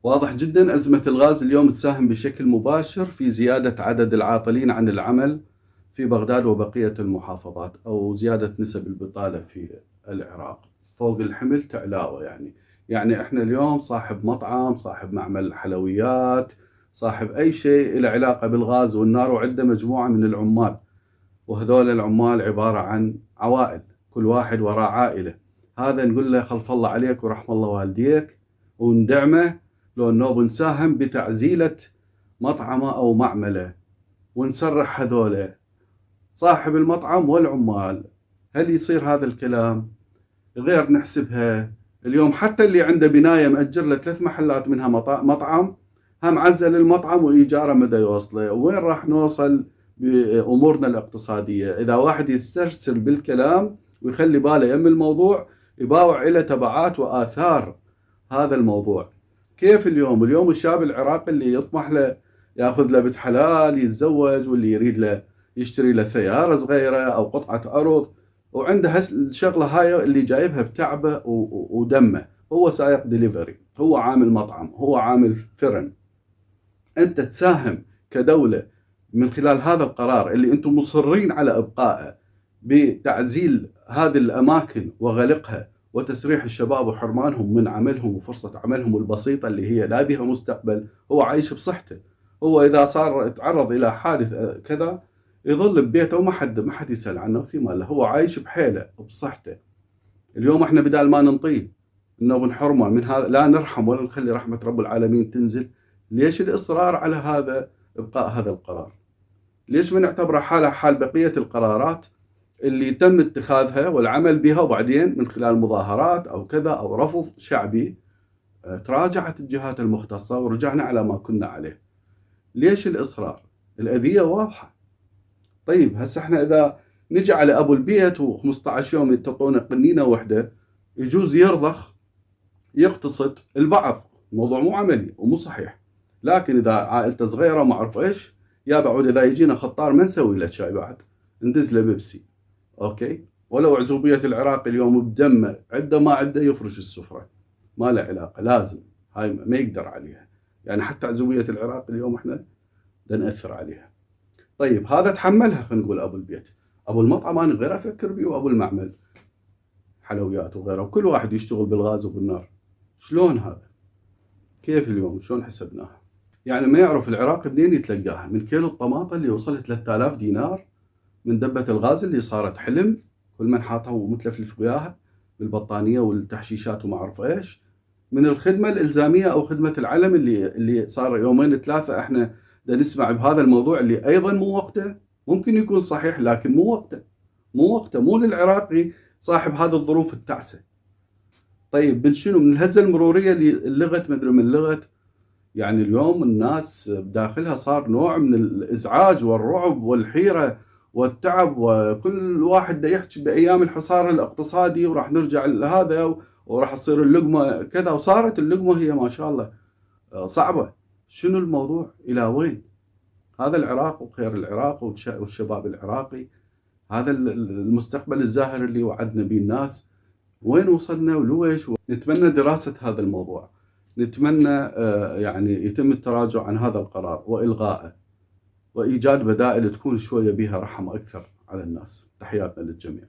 واضح جدا أزمة الغاز اليوم تساهم بشكل مباشر في زيادة عدد العاطلين عن العمل في بغداد وبقية المحافظات، أو زيادة نسب البطالة في العراق فوق الحمل تعلاوة. يعني إحنا اليوم صاحب مطعم، صاحب معمل حلويات، صاحب أي شيء له علاقة بالغاز والنار، وعنده مجموعة من العمال، وهذول العمال عبارة عن عوائل، كل واحد وراء عائلة. هذا نقول له خلف الله عليك ورحم الله والديك، وندعمه لو انه بنساهم بتعزيلة مطعمه او معمله، ونسرح هذول صاحب المطعم والعمال. هل يصير هذا الكلام؟ غير نحسبها اليوم حتى اللي عنده بناية مأجر له 3 محلات منها مطعم، هم عزل المطعم وإيجاره مدى يوصله. وين راح نوصل بأمورنا الاقتصادية إذا واحد يسترسل بالكلام ويخلي باله يم الموضوع يباوع إلى تبعات وآثار هذا الموضوع؟ كيف اليوم الشاب العراقي اللي يطمح له ياخذ له بنت حلال يتزوج، واللي يريد له يشتري له سيارة صغيرة أو قطعة أرض، وعنده الشغلة هاي اللي جايبها بتعبه ودمه، هو سائق ديليفري، هو عامل مطعم، هو عامل فرن. أنت تساهم كدولة من خلال هذا القرار اللي أنتم مصرين على إبقائه بتعزيل هذه الأماكن وغلقها وتسريح الشباب وحرمانهم من عملهم وفرصة عملهم البسيطة اللي هي لا بها مستقبل. هو عايش بصحته، هو إذا صار تعرض إلى حادث كذا يظل ببيته وما حد يسأل عنه في ماله، هو عايش بحيله وبصحته. اليوم احنا بدال ما ننطيه انه بنحرمه من هذا، لا نرحم ولا نخلي رحمة رب العالمين تنزل. ليش الإصرار على هذا إبقاء هذا القرار؟ ليش ما نعتبره حالة حال بقية القرارات اللي تم اتخاذها والعمل بها، وبعدين من خلال مظاهرات أو كذا أو رفض شعبي تراجعت الجهات المختصة ورجعنا على ما كنا عليه؟ ليش الإصرار؟ الأذية واضحة. طيب هسه احنا إذا نجي على أبو البيت و15 يوم يتطونه قنينة وحدة، يجوز يرضخ يقتصد البعض، الموضوع مو عملي ومو صحيح. لكن إذا عائلته صغيرة ما أعرف إيش، يا بعود إذا يجينا خطار ما نسوي له شاي بعد، ندز له بيبسي، أوكي؟ ولو عزوبية العراق اليوم بدمه، عنده ما عنده يفرش السفرة، ما له علاقة، لازم هاي ما يقدر عليها. يعني حتى عزوبية العراق اليوم إحنا بدنا نأثر عليها. طيب هذا تحملها، خلينا نقول أبو البيت. أبو المطعم أنا غير أفكر بيه، وأبو المعمل حلويات وغيره، وكل واحد يشتغل بالغاز وبالنار. شلون هذا؟ كيف اليوم شلون حسبناها؟ يعني ما يعرف العراق منين يتلقاها؟ من كيلو الطماطة اللي وصل 3000 دينار، من دبة الغاز اللي صارت حلم كل من حاطها ومتلفلف وياها بالبطانية والتحشيشات وما أعرف إيش، من الخدمة الإلزامية أو خدمة العلم اللي صار 2-3 إحنا دا نسمع بهذا الموضوع اللي أيضا مو وقته. ممكن يكون صحيح لكن مو وقته، مو للعراقي صاحب هذه الظروف التعسة. طيب من شنو؟ من الهزة المرورية اللي لغت مدري من لغت. يعني اليوم الناس بداخلها صار نوع من الإزعاج والرعب والحيرة والتعب، وكل واحد دا يحكي بأيام الحصار الاقتصادي وراح نرجع لهذا وراح تصير اللقمة كذا، وصارت اللقمة هي ما شاء الله صعبة. شنو الموضوع؟ إلى وين؟ هذا العراق وخير العراق والشباب العراقي، هذا المستقبل الزاهر اللي وعدنا به الناس، وين وصلنا ولويش؟ نتمنى دراسة هذا الموضوع، نتمنى يعني يتم التراجع عن هذا القرار وإلغائه، وإيجاد بدائل تكون شوية بها رحمة أكثر على الناس. تحياتنا للجميع.